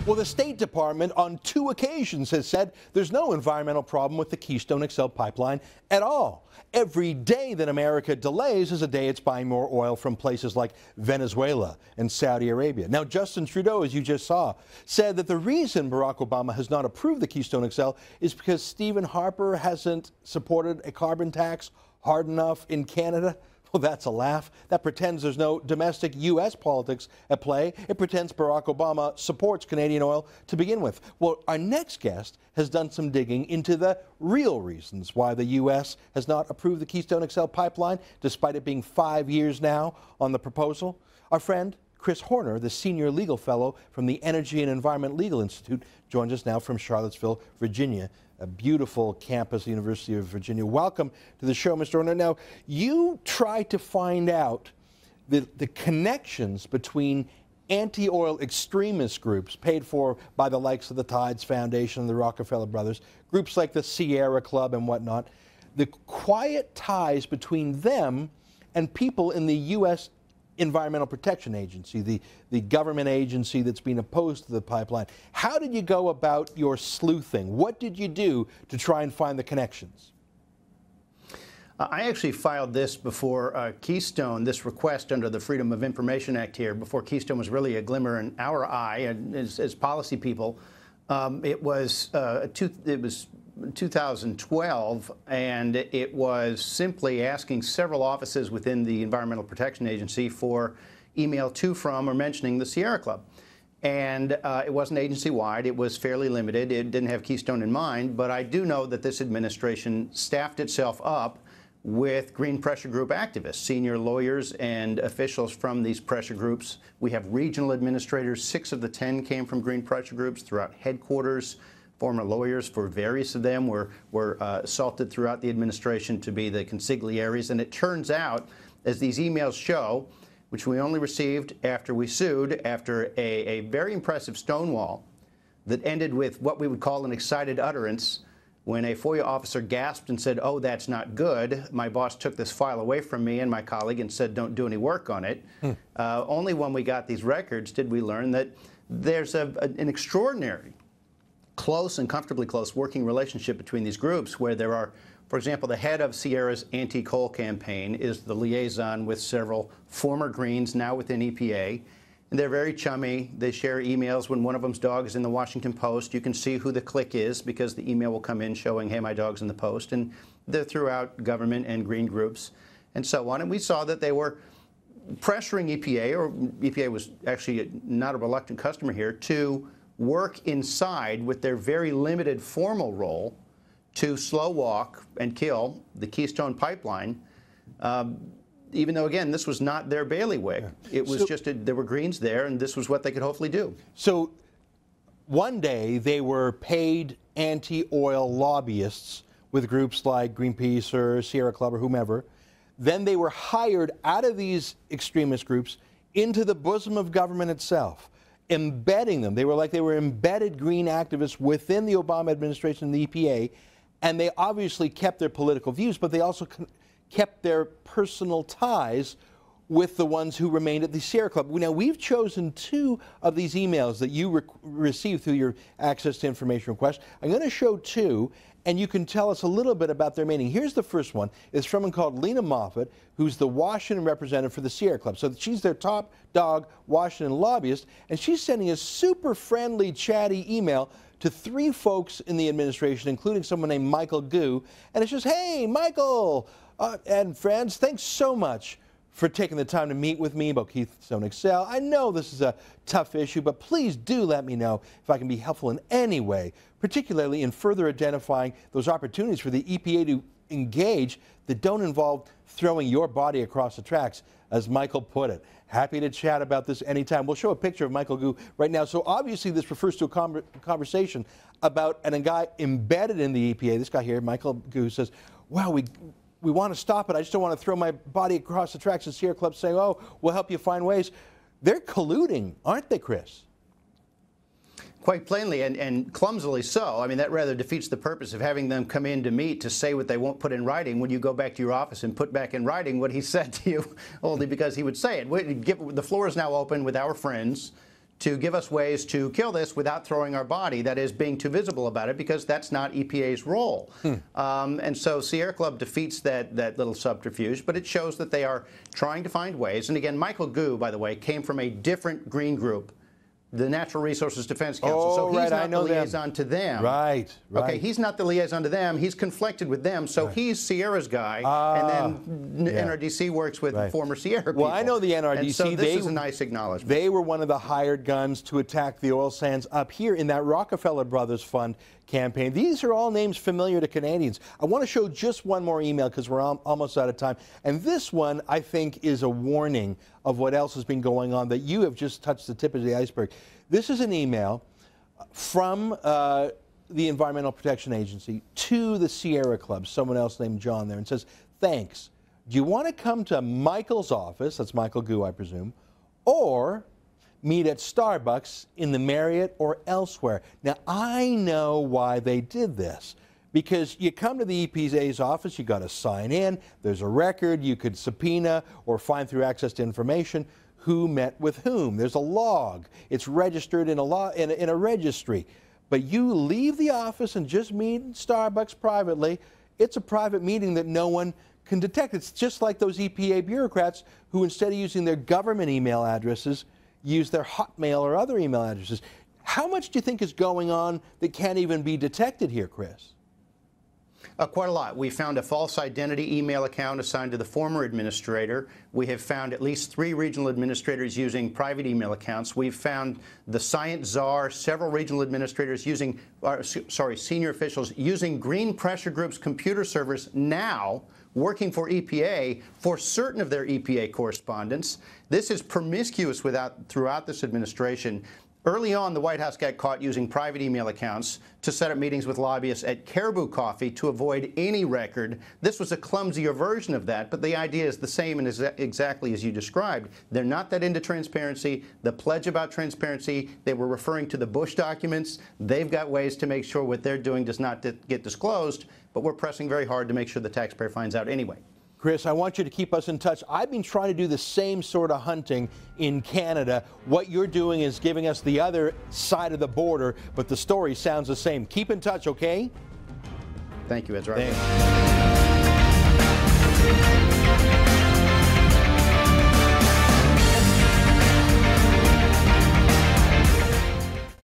Well, the State Department on 2 occasions has said there's no environmental problem with the Keystone XL pipeline at all. Every day that America delays is a day it's buying more oil from places like Venezuela and Saudi Arabia. Now, Justin Trudeau, as you just saw, said that the reason Barack Obama has not approved the Keystone XL is because Stephen Harper hasn't supported a carbon tax hard enough in Canada. Well, that's a laugh. That pretends there's no domestic U.S. politics at play. It pretends Barack Obama supports Canadian oil to begin with. Well, our next guest has done some digging into the real reasons why the U.S. has not approved the Keystone XL pipeline, despite it being 5 years now on the proposal. Our friend Chris Horner, the senior legal fellow from the Energy and Environment Legal Institute, joins us now from Charlottesville, Virginia. A beautiful campus, the University of Virginia. Welcome to the show, Mr. Horner. Now, you try to find out the connections between anti-oil extremist groups paid for by the likes of the Tides Foundation and the Rockefeller Brothers, groups like the Sierra Club and whatnot, the quiet ties between them and people in the U.S. Environmental Protection Agency, the government agency that's been opposed to the pipeline. How did you go about your sleuthing? What did you do to try and find the connections? I actually filed this before Keystone, this request under the Freedom of Information Act here, before Keystone was really a glimmer in our eye and as policy people. It was 2012, and it was simply asking several offices within the Environmental Protection Agency for email to, from, or mentioning the Sierra Club. And it wasn't agency-wide. It was fairly limited. It didn't have Keystone in mind, but I do know that this administration staffed itself up with green pressure group activists, senior lawyers and officials from these pressure groups. We have regional administrators. 6 of the 10 came from green pressure groups throughout headquarters. Former lawyers for various of them were assaulted throughout the administration to be the consigliaries. And it turns out, as these emails show, which we only received after we sued, after a very impressive stonewall that ended with what we would call an excited utterance, when a FOIA officer gasped and said, "Oh, that's not good. My boss took this file away from me and my colleague and said, don't do any work on it." Only when we got these records did we learn that there's an extraordinary close and comfortably close working relationship between these groups, where there are, for example, the head of Sierra's anti-coal campaign is the liaison with several former Greens now within EPA. And they're very chummy. They share emails. When one of them's dog is in the Washington Post, you can see who the click is because the email will come in showing, hey, my dog's in the Post. And they're throughout government and green groups and so on. And we saw that they were pressuring EPA, or EPA was actually not a reluctant customer here, to work inside with their very limited formal role to slow walk and kill the Keystone pipeline, even though, again, this was not their bailiwick. Yeah. It was there were Greens there, and this was what they could hopefully do. So one day they were paid anti-oil lobbyists with groups like Greenpeace or Sierra Club or whomever. Then they were hired out of these extremist groups into the bosom of government itself, embedding them. They were embedded green activists within the Obama administration and the EPA, and they obviously kept their political views, but they also kept their personal ties with the ones who remained at the Sierra Club. Now, we've chosen 2 of these emails that you received through your access to information request. I'm going to show 2, and you can tell us a little bit about their meaning. Here's the first one. It's from someone called Lena Moffat, who's the Washington representative for the Sierra Club. So she's their top dog Washington lobbyist, and she's sending a super friendly, chatty email to 3 folks in the administration, including someone named Michael Gu. And it's just, hey, Michael and friends, thanks so much for taking the time to meet with me about Keystone XL. I know this is a tough issue, but please do let me know if I can be helpful in any way, particularly in further identifying those opportunities for the EPA to engage that don't involve throwing your body across the tracks, as Michael put it. Happy to chat about this anytime. We'll show a picture of Michael Gu right now. So obviously this refers to a conversation about a guy embedded in the EPA. This guy here, Michael Gu, says, wow, we want to stop it. I just don't want to throw my body across the tracks. And Sierra Club saying, oh, we'll help you find ways. They're colluding, aren't they, Chris? Quite plainly, and clumsily so. I mean, that rather defeats the purpose of having them come in to meet to say what they won't put in writing when you go back to your office and put back in writing what he said to you, only because he would say it. The floor is now open with our friends to give us ways to kill this without throwing our body, that is, being too visible about it, because that's not EPA's role. And so Sierra Club defeats that little subterfuge, but it shows that they are trying to find ways. And again, Michael Gu, by the way, came from a different green group, the Natural Resources Defense Council. So he's not the liaison to them. Right. Okay, he's not the liaison to them. He's conflicted with them. So he's Sierra's guy, and then NRDC works with former Sierra people. Well, I know the NRDC. And so this is a nice acknowledgement. They were one of the hired guns to attack the oil sands up here in that Rockefeller Brothers Fund campaign. These are all names familiar to Canadians. I want to show just one more email because we're almost out of time. And this one, I think, is a warning of what else has been going on that you have just touched the tip of the iceberg. This is an email from the Environmental Protection Agency to the Sierra Club, someone else named John there, and says, thanks. Do you want to come to Michael's office, that's Michael Gu, I presume, or meet at Starbucks in the Marriott or elsewhere? Now, I know why they did this. Because you come to the EPA's office, you got to sign in, there's a record, you could subpoena or find through access to information who met with whom. There's a log. It's registered in a registry. But you leave the office and just meet at Starbucks privately. It's a private meeting that no one can detect. It's just like those EPA bureaucrats who, instead of using their government email addresses, use their Hotmail or other email addresses. How much do you think is going on that can't even be detected here, Chris? Quite a lot. We found a false identity email account assigned to the former administrator. We have found at least 3 regional administrators using private email accounts. We've found the science czar, several regional administrators using, senior officials using Green Pressure Group's computer servers now, working for EPA for certain of their EPA correspondence. This is promiscuous throughout this administration. Early on, the White House got caught using private email accounts to set up meetings with lobbyists at Caribou Coffee to avoid any record. This was a clumsier version of that, but the idea is the same and exactly as you described. They're not that into transparency. The pledge about transparency, they were referring to the Bush documents. They've got ways to make sure what they're doing does not get disclosed, but we're pressing very hard to make sure the taxpayer finds out anyway. Chris, I want you to keep us in touch. I've been trying to do the same sort of hunting in Canada. What you're doing is giving us the other side of the border, but the story sounds the same. Keep in touch, okay? Thank you, Ezra. Thanks.